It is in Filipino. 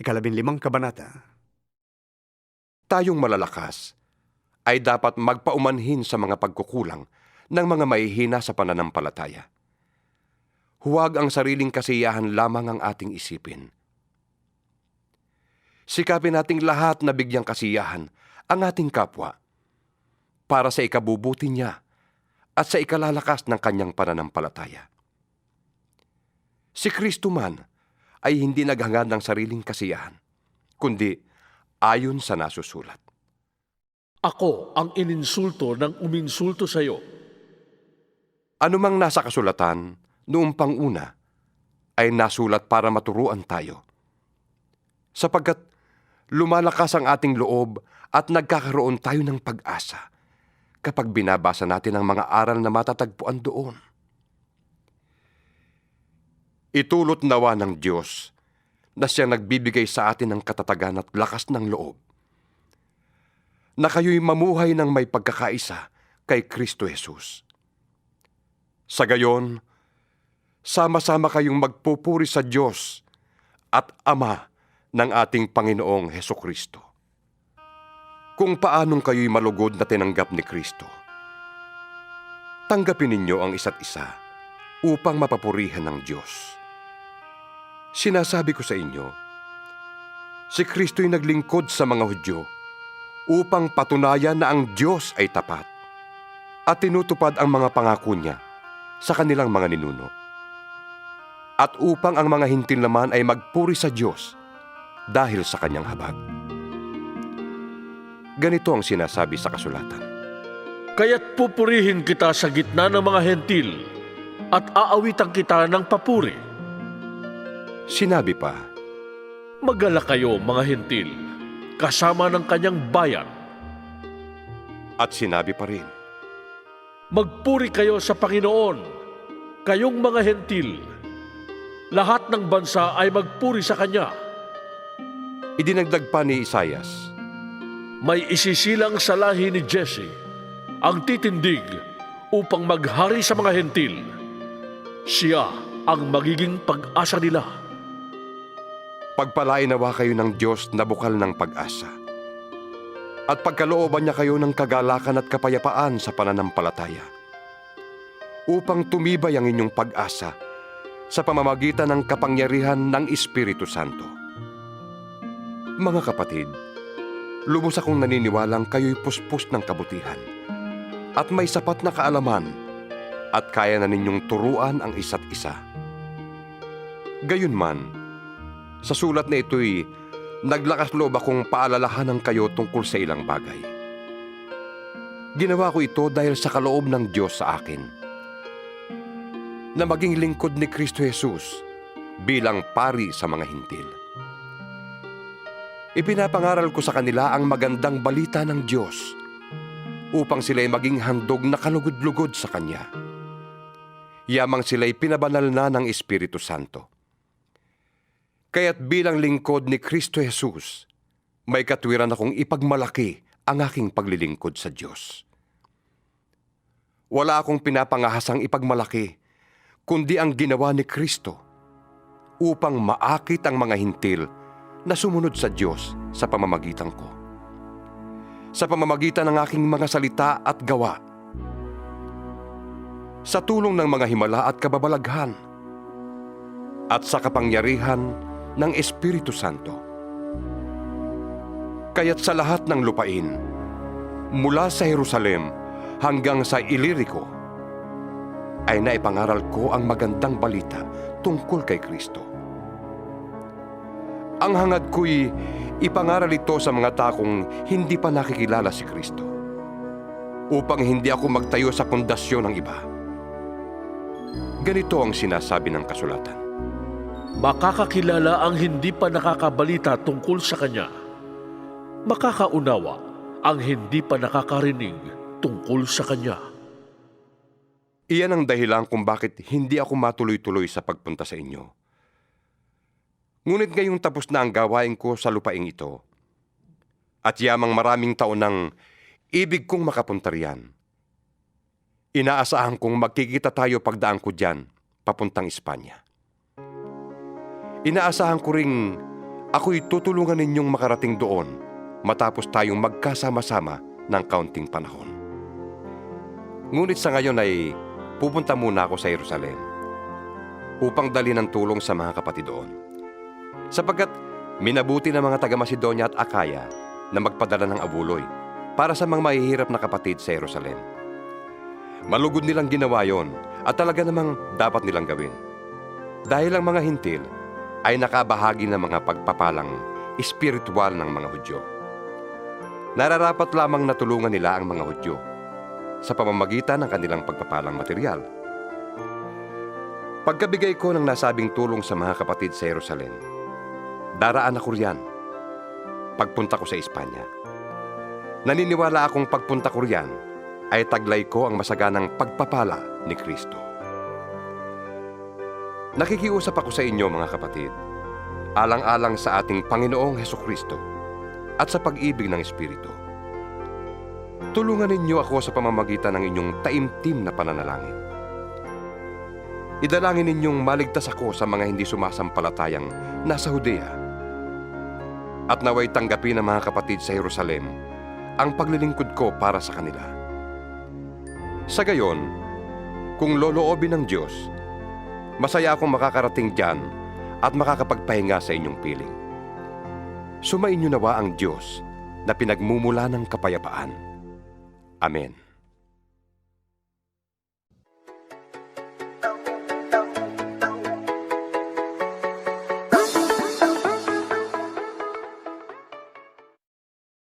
15 kabanata. Tayong malalakas ay dapat magpaumanhin sa mga pagkukulang ng mga mahihina sa pananampalataya. Huwag ang sariling kasiyahan lamang ang ating isipin. Sikapin nating lahat na bigyang kasiyahan ang ating kapwa para sa ikabubuti niya at sa ikalalakas ng kanyang pananampalataya. Si Kristo man ay hindi naghangad ng sariling kasiyahan, kundi ayon sa nasusulat. Ako ang ininsulto ng uminsulto sa iyo. Anumang nasa kasulatan noong panguna ay nasulat para maturuan tayo. Sapagkat lumalakas ang ating loob at nagkakaroon tayo ng pag-asa kapag binabasa natin ang mga aral na matatagpuan doon. Itulot nawa ng Diyos na siyang nagbibigay sa atin ng katatagan at lakas ng loob, na kayo'y mamuhay ng may pagkakaisa kay Kristo Jesus. Sa gayon, sama-sama kayong magpupuri sa Diyos at Ama ng ating Panginoong Hesukristo. Kung paanong kayo'y malugod na tinanggap ni Kristo, tanggapin ninyo ang isa't isa upang mapapurihan ng Diyos. Sinasabi ko sa inyo, si Kristo'y naglingkod sa mga Hudyo upang patunayan na ang Diyos ay tapat at tinutupad ang mga pangako niya sa kanilang mga ninuno. At upang ang mga hintil naman ay magpuri sa Diyos dahil sa kanyang habag. Ganito ang sinasabi sa kasulatan. Kaya't pupurihin kita sa gitna ng mga hentil at aawitan kita ng papuri. Sinabi pa, Magalak kayo mga hentil, kasama ng kanyang bayan. at sinabi pa rin, Magpuri kayo sa Panginoon, kayong mga hentil. Lahat ng bansa ay magpuri sa Kanya. idinagdag pa ni Isaias, May isisilang sa lahi ni Jesse, ang titindig upang maghari sa mga hentil. Siya ang magiging pag-asa nila. pagpalain nawa kayo ng Diyos na bukal ng pag-asa. At pagkalooban niya kayo ng kagalakan at kapayapaan sa pananampalataya, upang tumibay ang inyong pag-asa sa pamamagitan ng kapangyarihan ng Espiritu Santo. Mga kapatid, lubos akong naniniwalang kayo'y puspos ng kabutihan at may sapat na kaalaman at kaya na ninyong turuan ang isa't isa. Gayunman, sa sulat na ito'y naglakas loob akong paalalahanan kayo tungkol sa ilang bagay. Ginawa ko ito dahil sa kaloob ng Diyos sa akin, na maging lingkod ni Kristo Jesus bilang pari sa mga hintil. Ipinapangaral ko sa kanila ang magandang balita ng Diyos upang sila'y maging handog na kalugod-lugod sa Kanya. Yamang sila'y pinabanal na ng Espiritu Santo. Kaya't bilang lingkod ni Kristo Jesus, may katwiran akong ipagmalaki ang aking paglilingkod sa Diyos. Wala akong pinapangahasang ipagmalaki, kundi ang ginawa ni Kristo upang maakit ang mga hintil na sumunod sa Diyos sa pamamagitan ko. Sa pamamagitan ng aking mga salita at gawa. Sa tulong ng mga himala at kababalaghan. At sa kapangyarihan ng Espiritu Santo. Kaya't sa lahat ng lupain, mula sa Jerusalem hanggang sa Ilirico, ay naipangaral ko ang magandang balita tungkol kay Kristo. Ang hangad ko'y ipangaral ito sa mga takong hindi pa nakikilala si Kristo, upang hindi ako magtayo sa pundasyon ng iba. Ganito ang sinasabi ng kasulatan. Makakakilala ang hindi pa nakakabalita tungkol sa Kanya. Makakaunawa ang hindi pa nakakarinig tungkol sa Kanya. Iyan ang dahilan kung bakit hindi ako matuloy-tuloy sa pagpunta sa inyo. Ngunit ngayong tapos na ang gawain ko sa lupaing ito, at yamang maraming taon nang ibig kong makapunta riyan, inaasahan kong magkikita tayo pagdaan ko diyan, papuntang Espanya. Inaasahan ko ring ako'y tutulungan ninyong makarating doon matapos tayong magkasama-sama ng kaunting panahon. Ngunit sa ngayon ay pupunta muna ako sa Jerusalem upang dali ng tulong sa mga kapatid doon. Sapagkat minabuti ng mga taga-Macedonia at Akaya na magpadala ng abuloy para sa mga mahihirap na kapatid sa Jerusalem. Malugod nilang ginawa yon at talaga namang dapat nilang gawin. Dahil ang mga hintil ay nakabahagi ng mga pagpapalang espiritual ng mga Hudyo. Nararapat lamang na tulungan nila ang mga Hudyo sa pamamagitan ng kanilang pagpapalang material. Pagkabigay ko ng nasabing tulong sa mga kapatid sa Jerusalem, daraan ako riyan pagpunta ko sa Espanya. Naniniwala akong pagpunta ko riyan ay taglay ko ang masaganang pagpapala ni Kristo. Nakikiusap ako sa inyo mga kapatid, alang-alang sa ating Panginoong Hesukristo at sa pag-ibig ng Espiritu. Tulungan ninyo ako sa pamamagitan ng inyong taimtim na pananalangin. Idalangin ninyong maligtas ako sa mga hindi sumasampalatayang nasa Judea. At naway tanggapin ng mga kapatid sa Jerusalem ang paglilingkod ko para sa kanila. Sa gayon, kung loloobin ng Diyos, masaya akong makakarating diyan at makakapagpahinga sa inyong piling. Sumainyo nawa ang Diyos na pinagmumula ng kapayapaan. Amen.